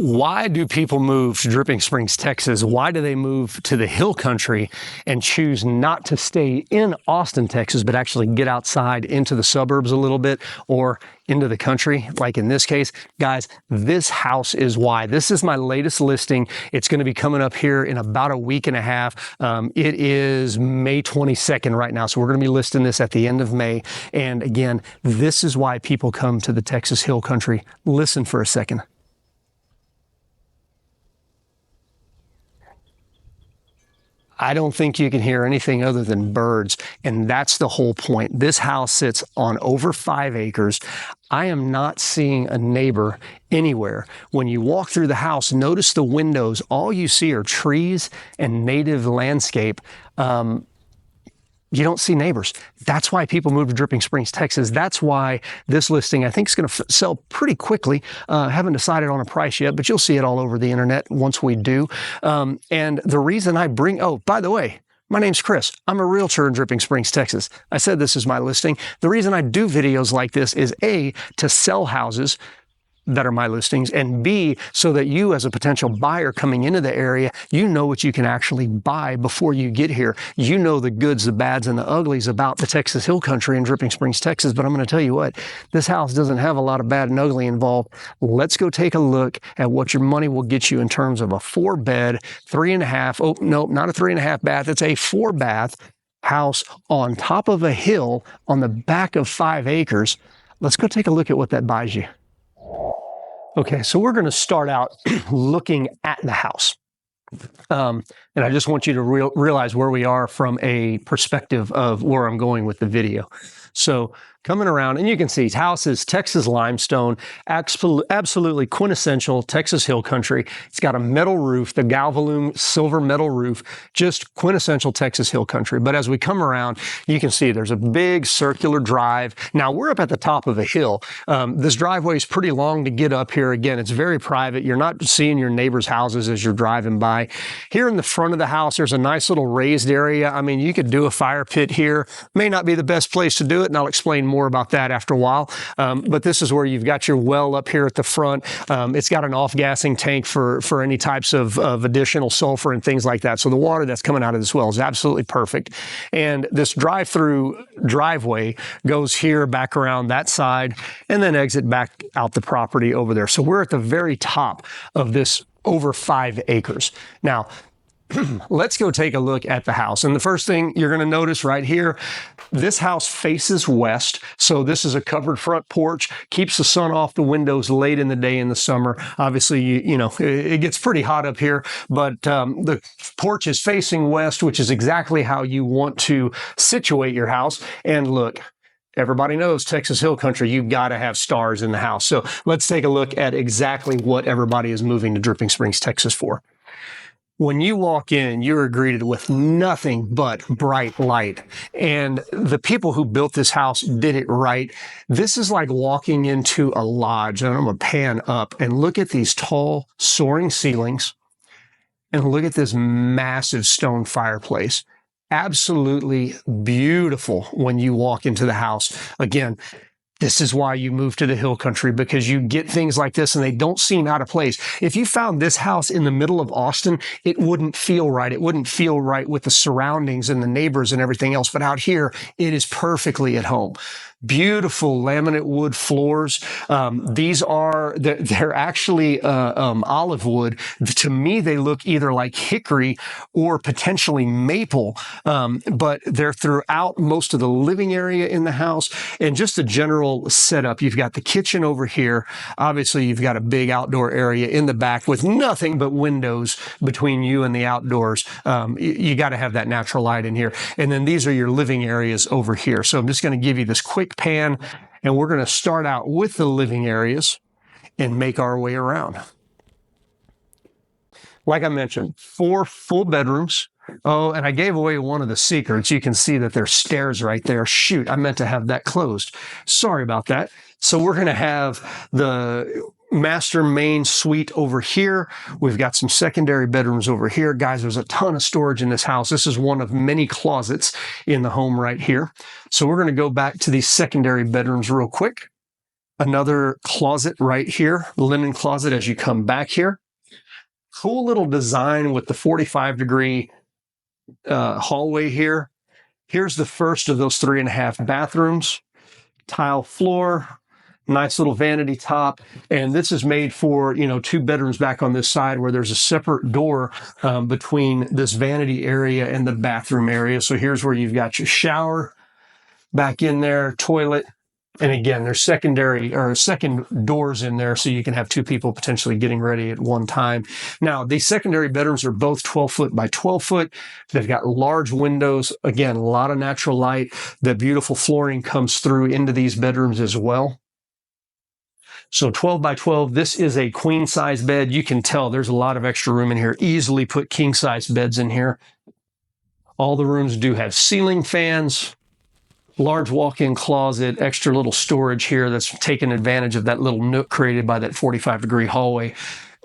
Why do people move to Dripping Springs, Texas? Why do they move to the hill country and choose not to stay in Austin, Texas, but actually get outside into the suburbs a little bit or into the country, like in this case? Guys, this house is why. This is my latest listing. It's going to be coming up here in about a week and a half. It is May 22nd right now, so we're going to be listing this at the end of May. And again, this is why people come to the Texas hill country. Listen for a second. I don't think you can hear anything other than birds, and that's the whole point. This house sits on over 5 acres. I am not seeing a neighbor anywhere. When you walk through the house, notice the windows. All you see are trees and native landscape. You don't see neighbors. That's why people move to Dripping Springs, Texas. That's why this listing, I think, is going to sell pretty quickly. Haven't decided on a price yet, but you'll see it all over the internet once we do. And the reason I bring, oh, by the way, my name's Chris. I'm a realtor in Dripping Springs, Texas. I said this is my listing. The reason I do videos like this is A, to sell houses that are my listings, and B, so that you as a potential buyer coming into the area, you know what you can actually buy before you get here. You know the goods, the bads, and the uglies about the Texas hill country in Dripping Springs, Texas, but I'm going to tell you what, this house doesn't have a lot of bad and ugly involved. Let's go take a look at what your money will get you in terms of a 4-bed, 3.5, oh, no, not a 3.5 bath, it's a 4-bath house on top of a hill on the back of 5 acres. Let's go take a look at what that buys you. Okay, so we're going to start out looking at the house. And I just want you to realize where we are from a perspective of where I'm going with the video. So coming around, and you can see house is Texas limestone, absolutely quintessential Texas hill country. It's got a metal roof, the Galvalume silver metal roof, just quintessential Texas hill country. But as we come around, you can see there's a big circular drive. Now we're up at the top of a hill. This driveway is pretty long to get up here. Again, it's very private. You're not seeing your neighbors' houses as you're driving by. Here in the front of the house, there's a nice little raised area. I mean, you could do a fire pit here. May not be the best place to do it, and I'll explain more about that after a while. But this is where you've got your well up here at the front. It's got an off-gassing tank for any types of additional sulfur and things like that. So the water that's coming out of this well is absolutely perfect. And this drive-through driveway goes here, back around that side, and then exit back out the property over there. So we're at the very top of this over 5 acres. Now, let's go take a look at the house. And the first thing you're going to notice right here, this house faces west. So this is a covered front porch, keeps the sun off the windows late in the day in the summer. Obviously, you know, it gets pretty hot up here, but the porch is facing west, which is exactly how you want to situate your house. And look, everybody knows Texas hill country, you've got to have stars in the house. So let's take a look at exactly what everybody is moving to Dripping Springs, Texas for. When you walk in, you're greeted with nothing but bright light. And the people who built this house did it right. This is like walking into a lodge. And I'm going to pan up and look at these tall, soaring ceilings. And look at this massive stone fireplace. Absolutely beautiful when you walk into the house. Again, this is why you move to the hill country, because you get things like this and they don't seem out of place. If you found this house in the middle of Austin, it wouldn't feel right. It wouldn't feel right with the surroundings and the neighbors and everything else. But out here, it is perfectly at home. Beautiful laminate wood floors. They're actually olive wood. To me, they look either like hickory or potentially maple, but they're throughout most of the living area in the house and just a general setup. You've got the kitchen over here. Obviously, you've got a big outdoor area in the back with nothing but windows between you and the outdoors. You got to have that natural light in here. And then these are your living areas over here. So I'm just going to give you this quick pan, and we're going to start out with the living areas and make our way around. Like I mentioned, 4 full bedrooms. Oh, and I gave away one of the secrets. You can see that there's stairs right there. Shoot, I meant to have that closed. Sorry about that. So we're going to have the master main suite over here. We've got some secondary bedrooms over here. Guys, there's a ton of storage in this house. This is one of many closets in the home right here. So we're going to go back to these secondary bedrooms real quick. Another closet right here, linen closet as you come back here. Cool little design with the 45-degree hallway here. Here's the first of those 3.5 bathrooms. Tile floor, nice little vanity top. And this is made for, 2 bedrooms back on this side where there's a separate door between this vanity area and the bathroom area. So here's where you've got your shower back in there, toilet. And again, there's second doors in there, so you can have 2 people potentially getting ready at one time. Now, these secondary bedrooms are both 12 foot by 12 foot. They've got large windows. Again, a lot of natural light. The beautiful flooring comes through into these bedrooms as well. So 12 by 12, this is a queen size bed. You can tell there's a lot of extra room in here. Easily put king size beds in here. All the rooms do have ceiling fans. Large walk-in closet, extra little storage here that's taking advantage of that little nook created by that 45-degree hallway.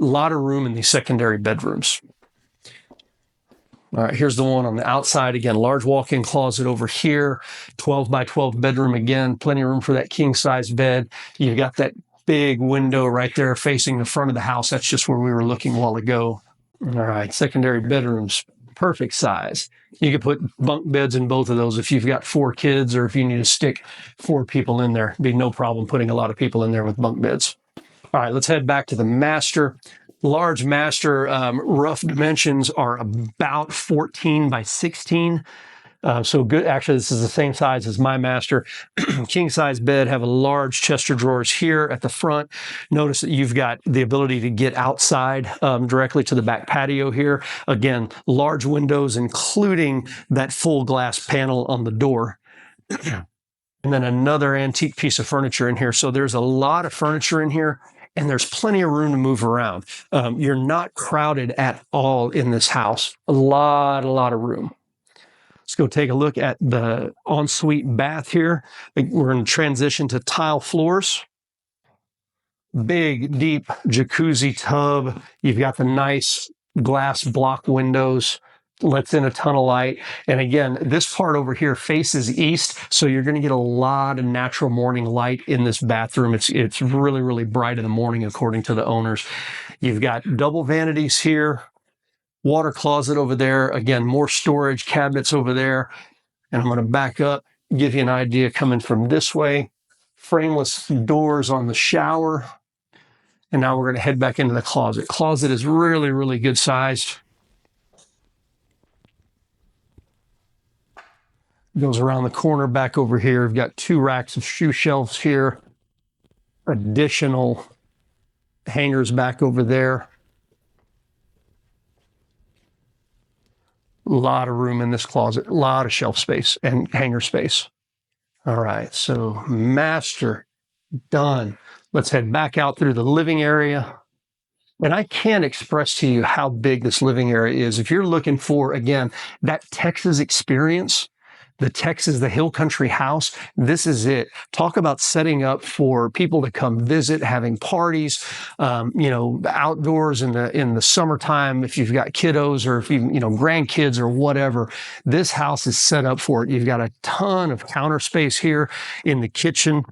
A lot of room in these secondary bedrooms. All right, here's the one on the outside. Again, large walk-in closet over here, 12 by 12 bedroom again, plenty of room for that king-size bed. You've got that big window right there facing the front of the house. That's just where we were looking a while ago. All right, secondary bedrooms, perfect size. You could put bunk beds in both of those if you've got 4 kids or if you need to stick 4 people in there. It'd be no problem putting a lot of people in there with bunk beds. All right, let's head back to the master. Large master, rough dimensions are about 14 by 16. So good. Actually, this is the same size as my master. King size bed, have a large chest of drawers here at the front. Notice that you've got the ability to get outside directly to the back patio here. Again, large windows, including that full glass panel on the door. And then another antique piece of furniture in here. So there's a lot of furniture in here, and there's plenty of room to move around. You're not crowded at all in this house. A lot of room. Let's go take a look at the ensuite bath here. We're going to transition to tile floors. Big, deep jacuzzi tub. You've got the nice glass block windows. Lets in a ton of light. And again, this part over here faces east, so you're going to get a lot of natural morning light in this bathroom. It's really bright in the morning, according to the owners. You've got double vanities here. Water closet over there. Again, more storage cabinets over there. And I'm going to back up, give you an idea coming from this way. Frameless doors on the shower. And now we're going to head back into the closet. Closet is really good sized. Goes around the corner back over here. We've got 2 racks of shoe shelves here. Additional hangers back over there. A lot of room in this closet, a lot of shelf space and hanger space. All right, so master done. Let's head back out through the living area. And I can't express to you how big this living area is. If you're looking for, again, that Texas experience, the hill country house, this is it. Talk about setting up for people to come visit, having parties, outdoors in the summertime, if you've got kiddos or if grandkids or whatever. This house is set up for it. You've got a ton of counter space here in the kitchen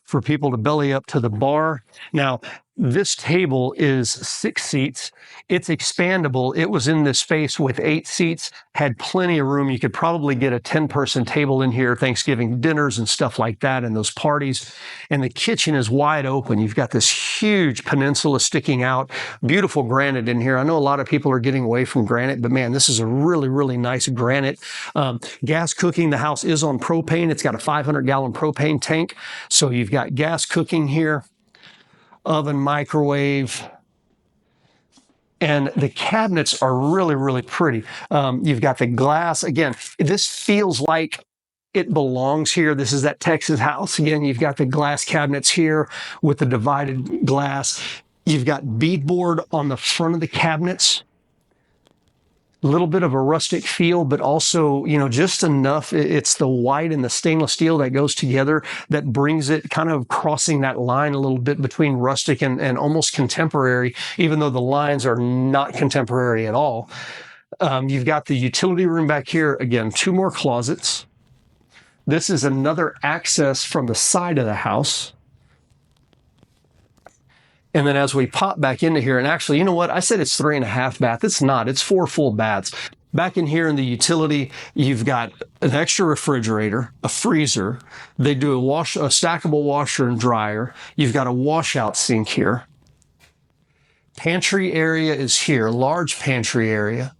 for people to belly up to the bar. Now, this table is 6 seats. It's expandable. It was in this space with 8 seats, had plenty of room. You could probably get a 10-person table in here, Thanksgiving dinners and stuff like that, and those parties. And the kitchen is wide open. You've got this huge peninsula sticking out. Beautiful granite in here. I know a lot of people are getting away from granite, but man, this is a really nice granite. Gas cooking. The house is on propane. It's got a 500-gallon propane tank. So you've got gas cooking here. Oven, microwave, and the cabinets are really pretty. You've got the glass. Again, this feels like it belongs here. This is that Texas house. Again, you've got the glass cabinets here with the divided glass. You've got beadboard on the front of the cabinets. A little bit of a rustic feel, but also, just enough. It's the white and the stainless steel that goes together that brings it kind of crossing that line a little bit between rustic and almost contemporary, even though the lines are not contemporary at all. You've got the utility room back here. Again, 2 more closets. This is another access from the side of the house. And then as we pop back into here, and actually, you know what? I said it's 3.5 bath. It's not. It's 4 full baths. Back in here in the utility, you've got an extra refrigerator, a freezer. They do a stackable washer and dryer. You've got a washout sink here. Pantry area is here, large pantry area.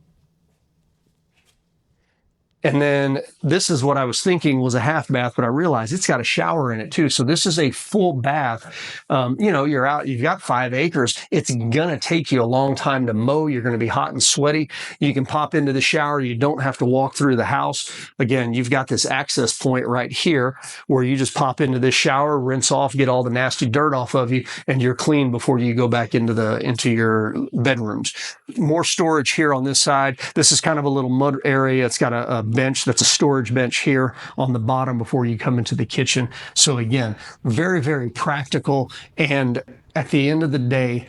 And then this is what I was thinking was a half bath, but I realized it's got a shower in it too. So this is a full bath. You know, you're out, you've got 5 acres. It's going to take you a long time to mow. You're going to be hot and sweaty. You can pop into the shower. You don't have to walk through the house. Again, you've got this access point right here where you just pop into this shower, rinse off, get all the nasty dirt off of you, and you're clean before you go back into your bedrooms. More storage here on this side. This is kind of a little mud area. It's got a bench that's a storage bench here on the bottom before you come into the kitchen. So again, very, very practical. And at the end of the day,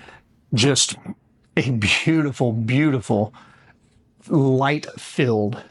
just a beautiful, beautiful light-filled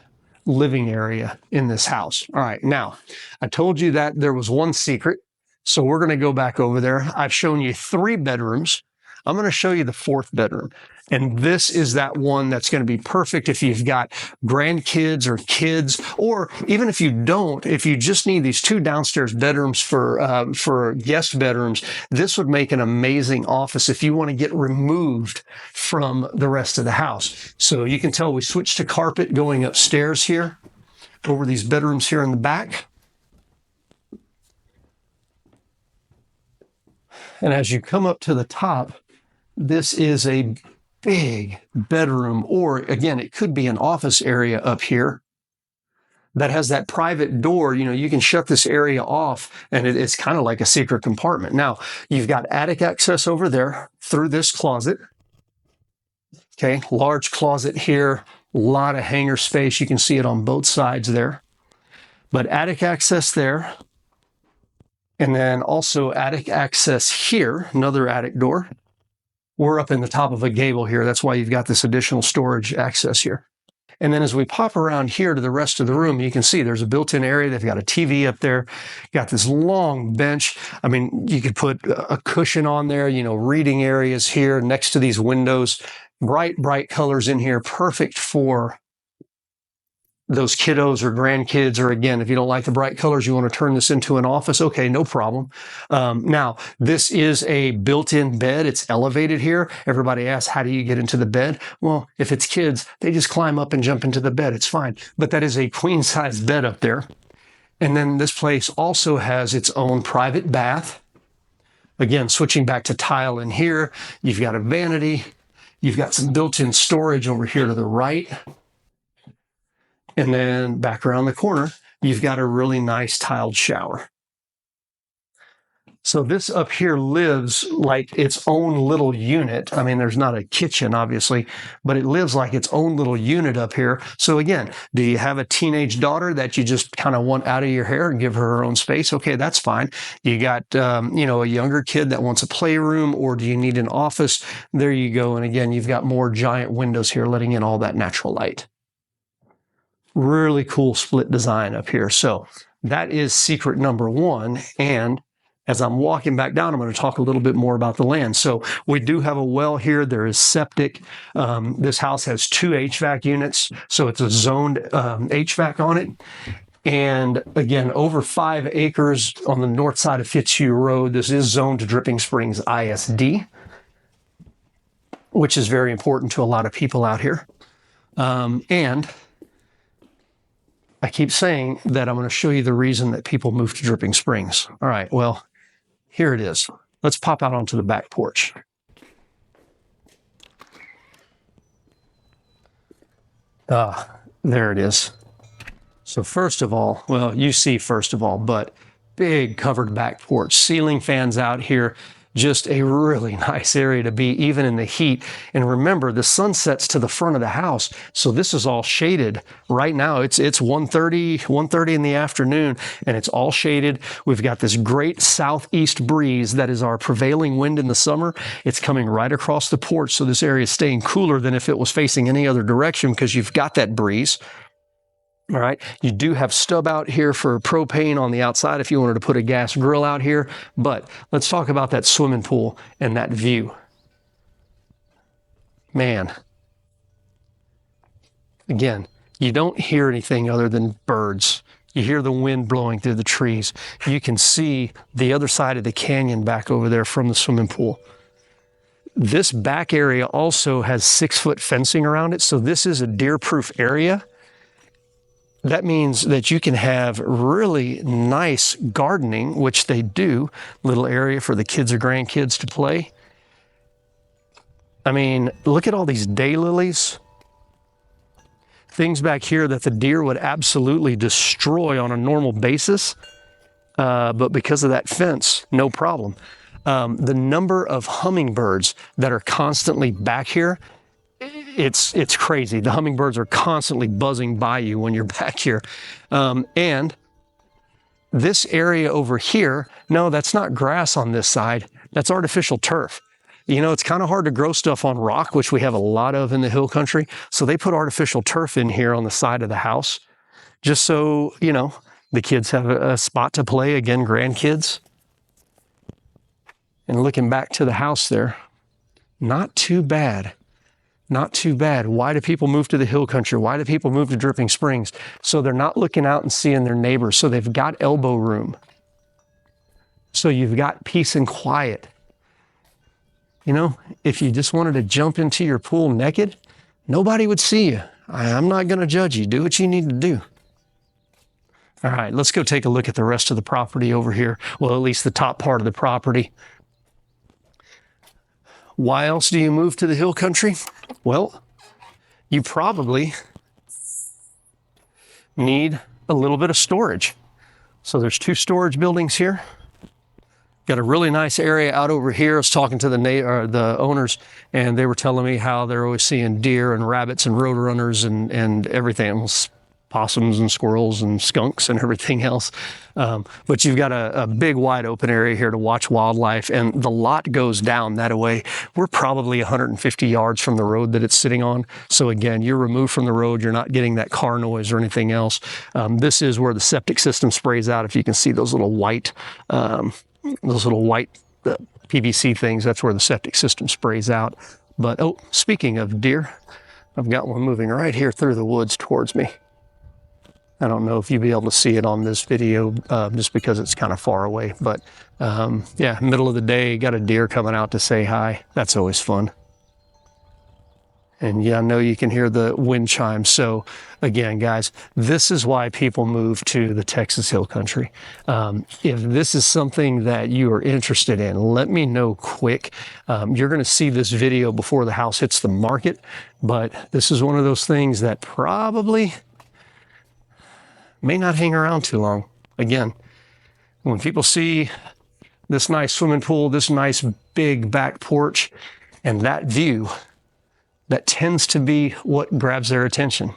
living area in this house. All right. Now, I told you that there was one secret. So we're going to go back over there. I've shown you 3 bedrooms. I'm going to show you the 4th bedroom. And this is that one that's going to be perfect if you've got grandkids or kids, or even if you don't, if you just need these 2 downstairs bedrooms for guest bedrooms, this would make an amazing office if you want to get removed from the rest of the house. So you can tell we switched to carpet going upstairs here over these bedrooms here in the back. And as you come up to the top, this is a big bedroom, or again, it could be an office area up here that has that private door. You know, you can shut this area off and it's kind of like a secret compartment. Now, you've got attic access over there through this closet. Okay, large closet here, a lot of hanger space. You can see it on both sides there. But attic access there. And then also attic access here, another attic door. We're up in the top of a gable here. That's why you've got this additional storage access here. And then as we pop around here to the rest of the room, you can see there's a built-in area. They've got a TV up there, got this long bench. I mean, you could put a cushion on there, you know, reading areas here next to these windows. Bright, bright colors in here, perfect for those kiddos or grandkids, or again, if you don't like the bright colors, you want to turn this into an office, okay, no problem. Now, this is a built-in bed. It's elevated here. Everybody asks, how do you get into the bed? Well, if it's kids, they just climb up and jump into the bed. It's fine. But that is a queen-size bed up there. And then this place also has its own private bath. Again, switching back to tile in here, you've got a vanity. You've got some built-in storage over here to the right. And then back around the corner, you've got a really nice tiled shower. So this up here lives like its own little unit. I mean, there's not a kitchen, obviously, but it lives like its own little unit up here. So again, do you have a teenage daughter that you just kind of want out of your hair and give her own space? Okay, that's fine. You got, you know, a younger kid that wants a playroom, or do you need an office? There you go. And again, you've got more giant windows here letting in all that natural light. Really cool split design up here. So that is secret number 1. And as I'm walking back down, I'm going to talk a little bit more about the land. So we do have a well here. There is septic. This house has 2 HVAC units. So it's a zoned HVAC on it. And again, over 5 acres on the north side of Fitzhugh Road. This is zoned to Dripping Springs ISD, which is very important to a lot of people out here. And I keep saying that I'm going to show you the reason that people move to Dripping Springs. All right, well, here it is. Let's pop out onto the back porch. There it is. So first of all, well, you see first of all, but big covered back porch, ceiling fans out here. Just a really nice area to be, even in the heat. And remember, the sun sets to the front of the house, so this is all shaded. Right now, it's 1:30 in the afternoon, and it's all shaded. We've got this great southeast breeze that is our prevailing wind in the summer. It's coming right across the porch, so this area is staying cooler than if it was facing any other direction because you've got that breeze. All right, you do have stub out here for propane on the outside if you wanted to put a gas grill out here, but let's talk about that swimming pool and that view. Man, again, you don't hear anything other than birds. You hear the wind blowing through the trees. You can see the other side of the canyon back over there from the swimming pool. This back area also has 6-foot fencing around it, so this is a deer-proof area. That means that you can have really nice gardening, which they do, little area for the kids or grandkids to play. I mean, look at all these daylilies. Things back here that the deer would absolutely destroy on a normal basis, but because of that fence, no problem. The number of hummingbirds that are constantly back here, it's crazy. The hummingbirds are constantly buzzing by you when you're back here. And this area over here, no, that's not grass on this side. That's artificial turf. You know, it's kind of hard to grow stuff on rock, which we have a lot of in the hill country. So they put artificial turf in here on the side of the house, just so, you know, the kids have a spot to play, again, grandkids. And looking back to the house there, not too bad. Not too bad. Why do people move to the hill country? Why do people move to Dripping Springs? So they're not looking out and seeing their neighbors. So they've got elbow room. So you've got peace and quiet. You know, if you just wanted to jump into your pool naked, nobody would see you. I'm not going to judge you. Do what you need to do. All right, let's go take a look at the rest of the property over here. Well, at least the top part of the property. Why else do you move to the hill country? Well, you probably need a little bit of storage. So there's 2 storage buildings here. Got a really nice area out over here. I was talking to the owners, and they were telling me how they're always seeing deer and rabbits and roadrunners and everything, possums and squirrels and skunks and everything else. But you've got a big wide open area here to watch wildlife, and the lot goes down that way. We're probably 150 yards from the road that it's sitting on. So again, you're removed from the road. You're not getting that car noise or anything else. This is where the septic system sprays out. If you can see those little white PVC things, that's where the septic system sprays out. But, oh, speaking of deer, I've got one moving right here through the woods towards me. I don't know if you'll be able to see it on this video just because it's kind of far away. But yeah, middle of the day, got a deer coming out to say hi. That's always fun. And yeah, I know you can hear the wind chimes. So again, guys, this is why people move to the Texas Hill Country. If this is something that you are interested in, let me know quick. You're going to see this video before the house hits the market, but this is one of those things that probably may not hang around too long. Again, when people see this nice swimming pool, this nice big back porch, and that view, that tends to be what grabs their attention.